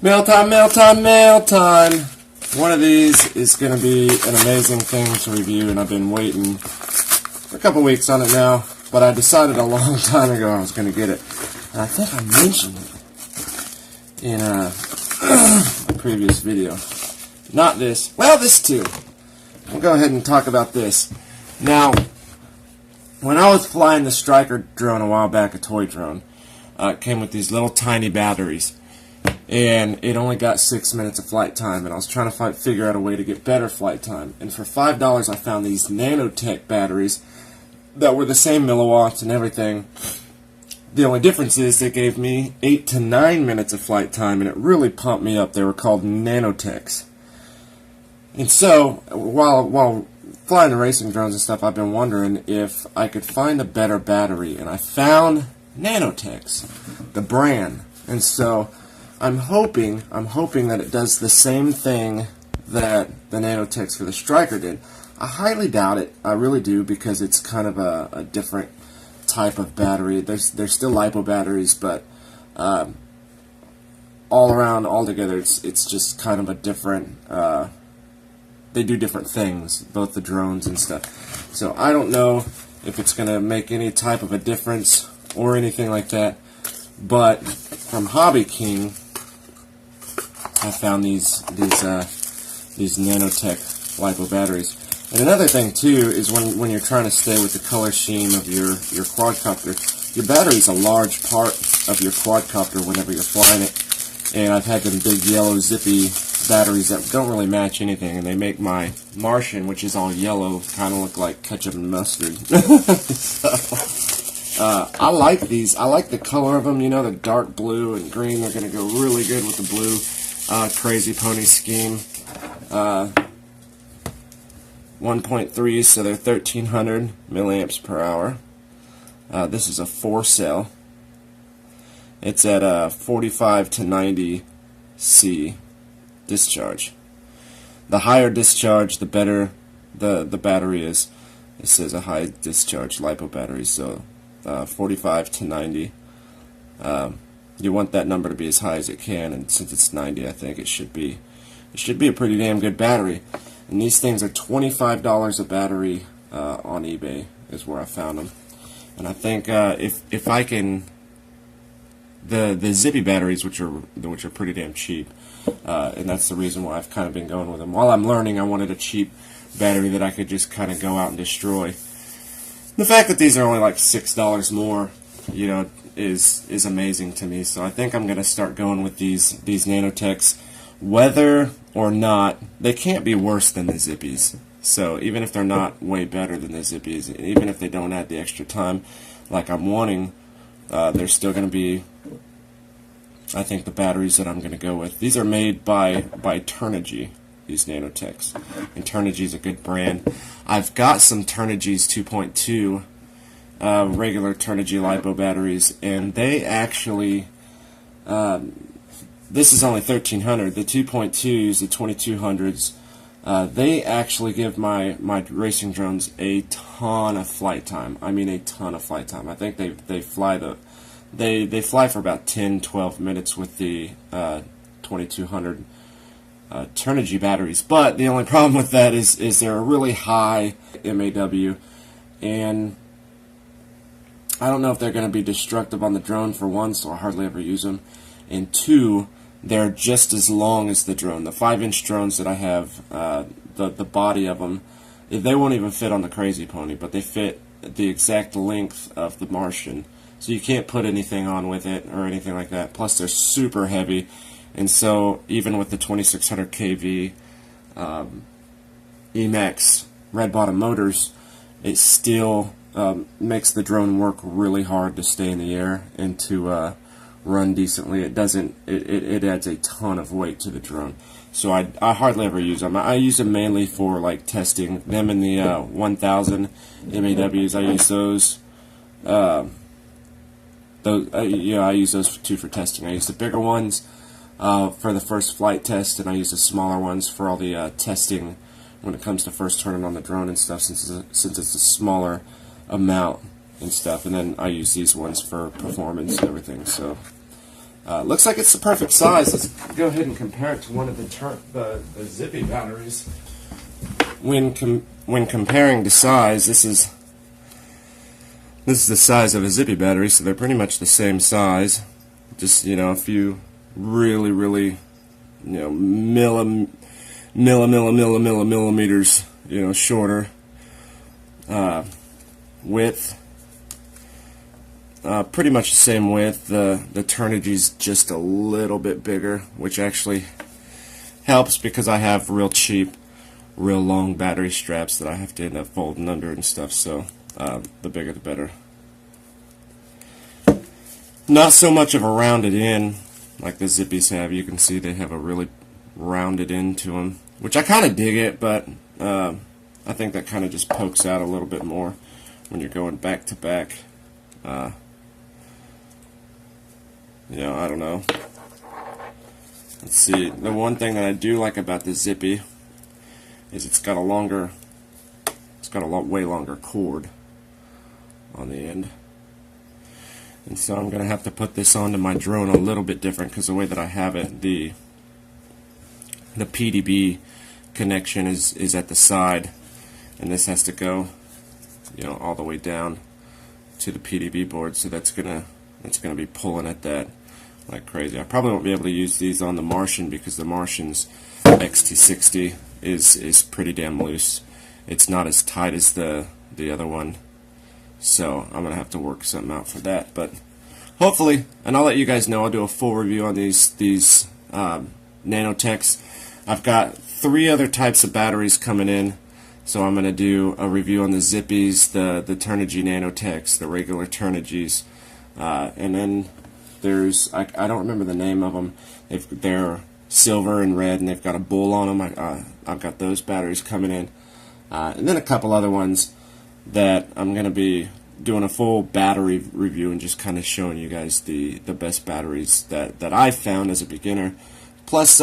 Mail time, mail time, mail time! One of these is going to be an amazing thing to review, and I've been waiting for a couple weeks on it now, but I decided a long time ago I was going to get it. And I think I mentioned it in a previous video. Not this. Well, this too. I'll go ahead and talk about this. Now, when I was flying the Striker drone a while back, a toy drone, it came with these little tiny batteries. And it only got 6 minutes of flight time, and I was trying to figure out a way to get better flight time. And for $5, I found these nanotech batteries that were the same milliwatts and everything. The only difference is they gave me 8 to 9 minutes of flight time, and it really pumped me up. They were called nanotechs. And so, while flying the racing drones and stuff, I've been wondering if I could find a better battery, and I found nanotechs, the brand. And so I'm hoping that it does the same thing that the nanotechs for the Striker did. I highly doubt it. I really do, because it's kind of a different type of battery. There's still lipo batteries, but all together, it's just kind of a different. They do different things, both the drones and stuff. So I don't know if it's going to make any type of a difference or anything like that. But from Hobby King, I found these nanotech lipo batteries. And another thing too is when you're trying to stay with the color scheme of your quadcopter, your battery's a large part of your quadcopter whenever you're flying it. And I've had them big yellow zippy batteries that don't really match anything, and they make my Martian, which is all yellow, kind of look like ketchup and mustard. I like these. I like the color of them. You know, the dark blue and green. They're going to go really good with the blue Crazy Pony scheme. 1.3, so they're 1300 milliamps per hour. This is a 4-cell. It's at 45 to 90 C discharge. The higher discharge, the better the battery is. It says a high discharge lipo battery, so 45 to 90. You want that number to be as high as it can, and since it's 90, I think it should be a pretty damn good battery. And these things are $25 a battery on eBay is where I found them. And I think if I can, the zippy batteries, which are pretty damn cheap, and that's the reason why I've kind of been going with them. While I'm learning, I wanted a cheap battery that I could just kind of go out and destroy. The fact that these are only like $6 more, you know, is amazing to me. So I think I'm going to start going with these nanotechs, whether or not they can't be worse than the zippies. So even if they're not way better than the zippies, even if they don't add the extra time like I'm wanting, they're still going to be, I think, the batteries that I'm going to go with. These are made by Turnigy, these nanotechs, and Turnigy is a good brand. I've got some Turnigy's 2.2 regular Turnigy lipo batteries, and they actually, this is only 1300. The 2.2s, the 2200s, they actually give my racing drones a ton of flight time. I mean, a ton of flight time. I think they fly for about 10-12 minutes with the 2200 Turnigy batteries. But the only problem with that is they're a really high MAW, and I don't know if they're going to be destructive on the drone, for one, so I hardly ever use them, and two, they're just as long as the drone. The 5-inch drones that I have, the body of them, they won't even fit on the Crazy Pony, but they fit the exact length of the Martian. So you can't put anything on with it or anything like that. Plus they're super heavy, and so even with the 2600 kV Emax red bottom motors, it still makes the drone work really hard to stay in the air and to run decently. It doesn't. It adds a ton of weight to the drone. So I hardly ever use them. I use them mainly for like testing them in the 1000 MAWs. I use those. I use those too for testing. I use the bigger ones for the first flight test, and I use the smaller ones for all the testing when it comes to first turning on the drone and stuff, since it's a smaller amount and stuff. And then I use these ones for performance and everything. So Looks like it's the perfect size. Let's go ahead and compare it to one of the Zippy batteries. When comparing the size, this is the size of a Zippy battery, so they're pretty much the same size. Just, you know, a few really, you know, millimeters, you know, shorter. Width, pretty much the same width. The Turnigy's just a little bit bigger, which actually helps because I have real cheap, real long battery straps that I have to end up folding under and stuff, so the bigger the better. Not so much of a rounded end like the Zippies have. You can see they have a really rounded end to them, which I kind of dig it, but I think that kind of just pokes out a little bit more when you're going back to back. You know, I don't know. Let's see. The one thing that I do like about the Zippy is it's got a way longer cord on the end. And so I'm going to have to put this onto my drone a little bit different because the way that I have it, the PDB connection is at the side, and this has to go, you know, all the way down to the PDB board, so that's gonna be pulling at that like crazy. I probably won't be able to use these on the Martian because the Martian's XT60 is pretty damn loose. It's not as tight as the other one, so I'm gonna have to work something out for that. But hopefully, and I'll let you guys know. I'll do a full review on these nanotechs. I've got 3 other types of batteries coming in. So I'm going to do a review on the Zippies, the Turnigy Nanotechs, the regular Turnigys, and then there's, I don't remember the name of them. They're silver and red, and they've got a bull on them. I've got those batteries coming in, and then a couple other ones that I'm going to be doing a full battery review and just kind of showing you guys the best batteries that I've found as a beginner. Plus,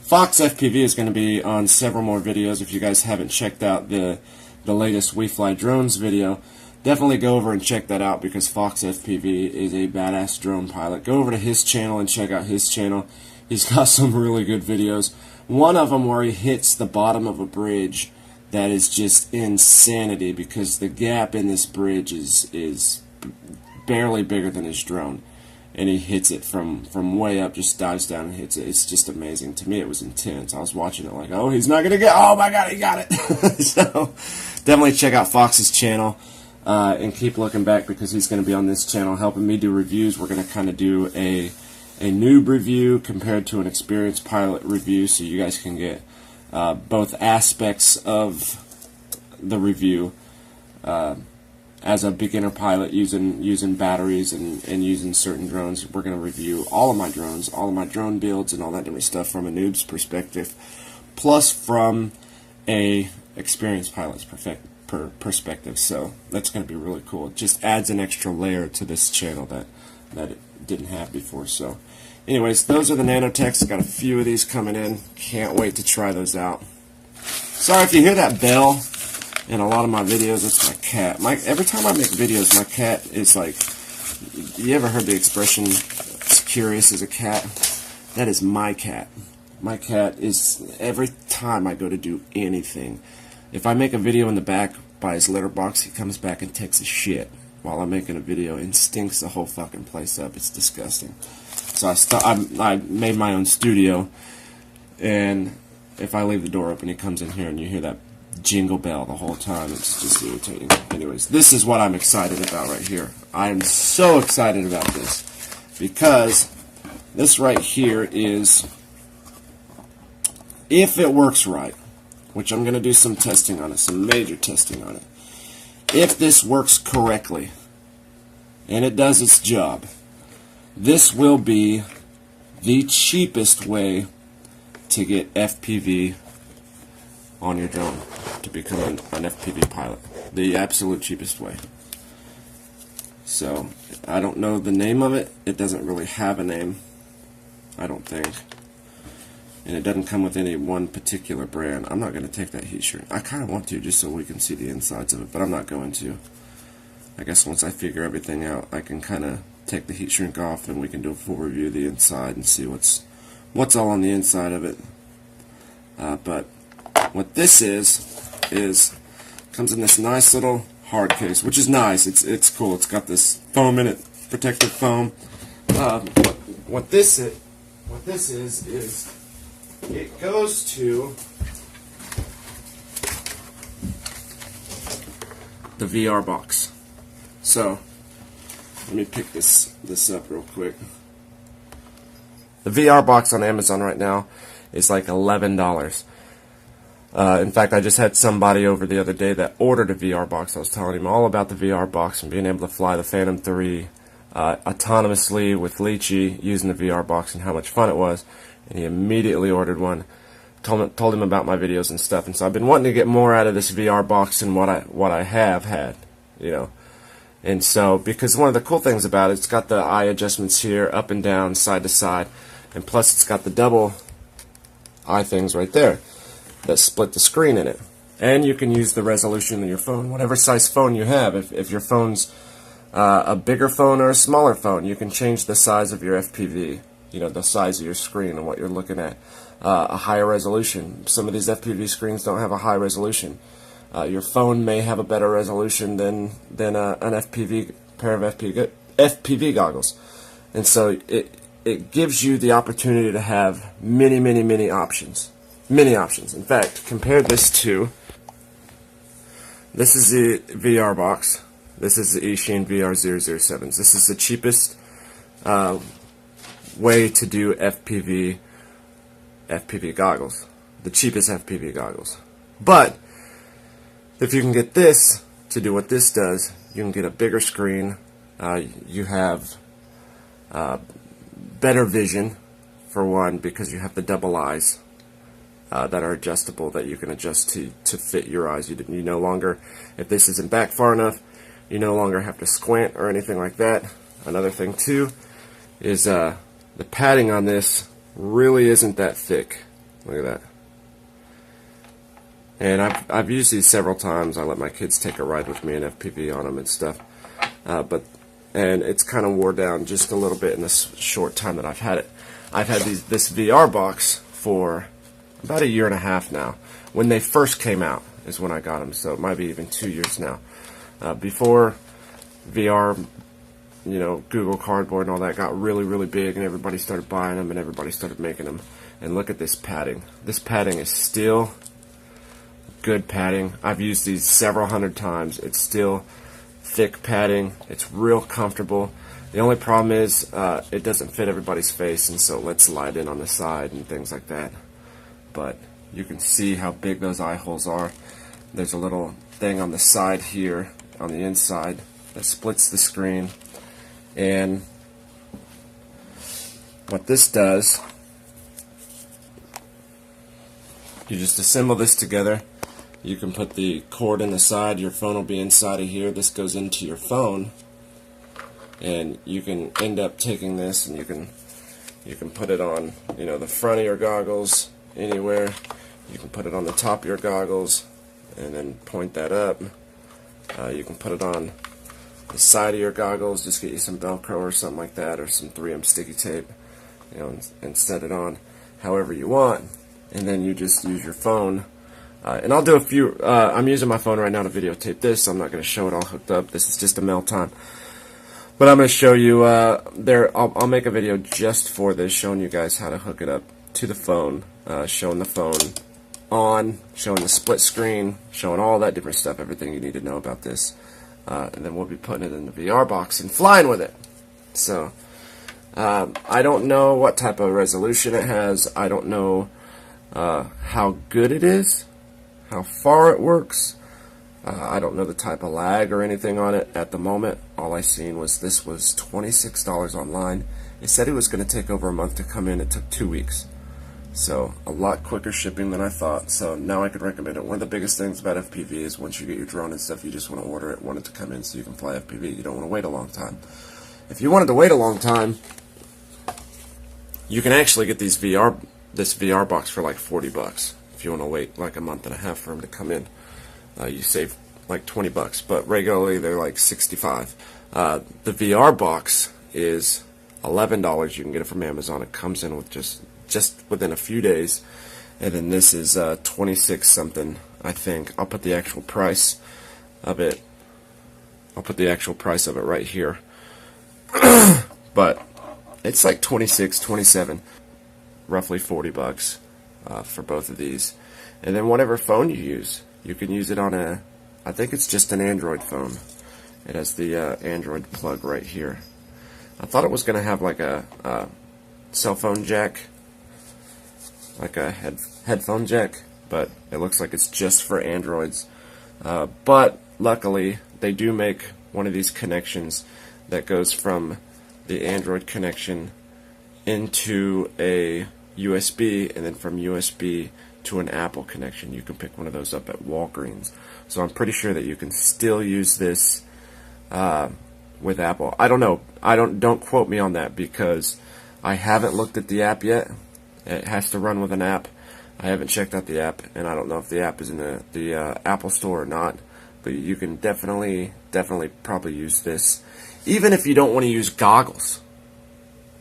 Fox FPV is going to be on several more videos. If you guys haven't checked out the latest We Fly Drones video, definitely go over and check that out because Fox FPV is a badass drone pilot. Go over to his channel and check out his channel. He's got some really good videos. One of them where he hits the bottom of a bridge that is just insanity because the gap in this bridge is barely bigger than his drone. And he hits it from way up, just dives down and hits it. It's just amazing. To me, it was intense. I was watching it like, oh, he's not going to get, oh my God, he got it. So definitely check out Fox's channel and keep looking back because he's going to be on this channel helping me do reviews. We're going to kind of do a noob review compared to an experienced pilot review so you guys can get both aspects of the review. As a beginner pilot using batteries and using certain drones. We're going to review all of my drones, all of my drone builds and all that different stuff from a noob's perspective, plus from a experienced pilot's perspective. So that's going to be really cool. It just adds an extra layer to this channel that it didn't have before. So anyways, those are the nanotechs. Got a few of these coming in. Can't wait to try those out. Sorry if you hear that bell in a lot of my videos. It's my cat. Every time I make videos, my cat is like, you ever heard the expression, it's curious as a cat? That is my cat. My cat is, every time I go to do anything, if I make a video in the back by his litter box, he comes back and takes a shit while I'm making a video and stinks the whole fucking place up. It's disgusting. So I made my own studio, and if I leave the door open, he comes in here and you hear that jingle bell the whole time. It's just irritating. Anyways, this is what I'm excited about right here. I am so excited about this because this right here is, if it works right, which I'm going to do some testing on it, some major testing on it. If this works correctly and it does its job, this will be the cheapest way to get FPV on your drone, to become an FPV pilot. The absolute cheapest way. So, I don't know the name of it. It doesn't really have a name, I don't think. And it doesn't come with any one particular brand. I'm not going to take that heat shrink. I kind of want to, just so we can see the insides of it, but I'm not going to. I guess once I figure everything out, I can kind of take the heat shrink off, and we can do a full review of the inside and see what's all on the inside of it. But what this is comes in this nice little hard case, which is nice. It's cool. It's got this foam in it, protective foam. What this is it goes to the VR box. So let me pick this up real quick. The VR box on Amazon right now is like $11. In fact, I just had somebody over the other day that ordered a VR box. I was telling him all about the VR box and being able to fly the Phantom 3 autonomously with Lychee using the VR box and how much fun it was. And he immediately ordered one. Told him about my videos and stuff. And so I've been wanting to get more out of this VR box than what I have had, you know. And so, because one of the cool things about it, it's got the eye adjustments here, up and down, side to side, and plus it's got the double eye things right there that split the screen in it. And you can use the resolution of your phone, whatever size phone you have. If your phone's a bigger phone or a smaller phone, you can change the size of your FPV, you know, the size of your screen and what you're looking at. A higher resolution. Some of these FPV screens don't have a high resolution. Your phone may have a better resolution than an FPV pair of FPV goggles, and so it gives you the opportunity to have many options. Many options. In fact, compare this to, this is the VR box. This is the Eachine VR007s. This is the cheapest way to do FPV goggles. The cheapest FPV goggles. But if you can get this to do what this does, you can get a bigger screen. You have better vision, for one, because you have the double eyes that are adjustable, that you can adjust to fit your eyes. You no longer, if this isn't back far enough, you no longer have to squint or anything like that. Another thing too is the padding on this really isn't that thick. Look at that. And I've used these several times. I let my kids take a ride with me in FPV on them and stuff. And it's kind of wore down just a little bit in this short time that I've had it. I've had this VR box for about 1.5 years now. When they first came out is when I got them, so it might be even 2 years now. Before VR, you know, Google Cardboard and all that got really big, and everybody started buying them and everybody started making them. And look at this padding. This padding is still good padding. I've used these several hundred times. It's still thick padding. It's real comfortable. The only problem is it doesn't fit everybody's face, and so it lets light in on the side and things like that. But you can see how big those eye holes are. There's a little thing on the side here, on the inside, that splits the screen. And what this does, you just assemble this together. You can put the cord in the side. Your phone will be inside of here. This goes into your phone, and you can end up taking this and you can put it on, you know, the front of your goggles, anywhere. You can put it on the top of your goggles and then point that up. You can put it on the side of your goggles. Just get you some Velcro or something like that, or some 3M sticky tape, you know, and set it on however you want. And then you just use your phone. And I'll do a few. I'm using my phone right now to videotape this, so I'm not going to show it all hooked up. This is just a mail time. But I'm going to show you I'll make a video just for this, showing you guys how to hook it up to the phone, showing the phone on, showing the split screen, showing all that different stuff, everything you need to know about this. And then we'll be putting it in the VR box and flying with it. So I don't know what type of resolution it has. I don't know how good it is, how far it works. I don't know the type of lag or anything on it at the moment. All I seen was this was $26 online. It said it was going to take over a month to come in. It took 2 weeks. So a lot quicker shipping than I thought. So now I could recommend it. One of the biggest things about FPV is once you get your drone and stuff, you just want to order it, want it to come in so you can fly FPV. You don't want to wait a long time. If you wanted to wait a long time, you can actually get this VR box for like $40. If you want to wait like a month and a half for them to come in, you save like $20. But regularly they're like $65. The VR box is $11. You can get it from Amazon. It comes in with just within a few days. And then this is 26 something, I think. I'll put the actual price of it. I'll put the actual price of it right here. But it's like 26, 27, roughly 40 bucks for both of these. And then whatever phone you use, you can use it on a, I think it's just an Android phone. It has the Android plug right here. I thought it was going to have like a cell phone jack, like a headphone jack, but it looks like it's just for Androids. But luckily, they do make one of these connections that goes from the Android connection into a USB, and then from USB to an Apple connection. You can pick one of those up at Walgreens. So I'm pretty sure that you can still use this with Apple. I don't know. Don't quote me on that, because I haven't looked at the app yet. It has to run with an app. I haven't checked out the app, and I don't know if the app is in the Apple Store or not. But you can definitely probably use this. Even if you don't want to use goggles,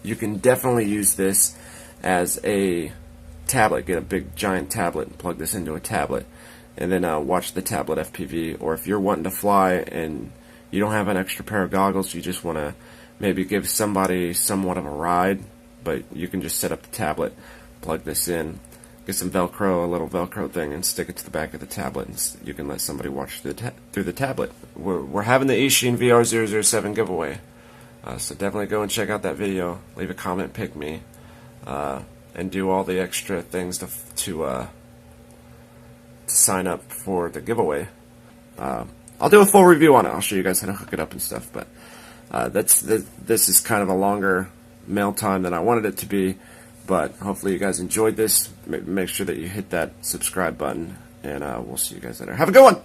you can definitely use this as a tablet. Get a big giant tablet and plug this into a tablet, and then watch the tablet FPV. Or if you're wanting to fly and you don't have an extra pair of goggles, you just want to maybe give somebody somewhat of a ride, but you can just set up the tablet, plug this in, get some Velcro, a little Velcro thing, and stick it to the back of the tablet, and you can let somebody watch through the tablet. We're having the Eachine VR007 giveaway, so definitely go and check out that video. Leave a comment, pick me, and do all the extra things to sign up for the giveaway. I'll do a full review on it. I'll show you guys how to hook it up and stuff. But this is kind of a longer mail time than I wanted it to be. But hopefully you guys enjoyed this. Make sure that you hit that subscribe button, and we'll see you guys later. Have a good one!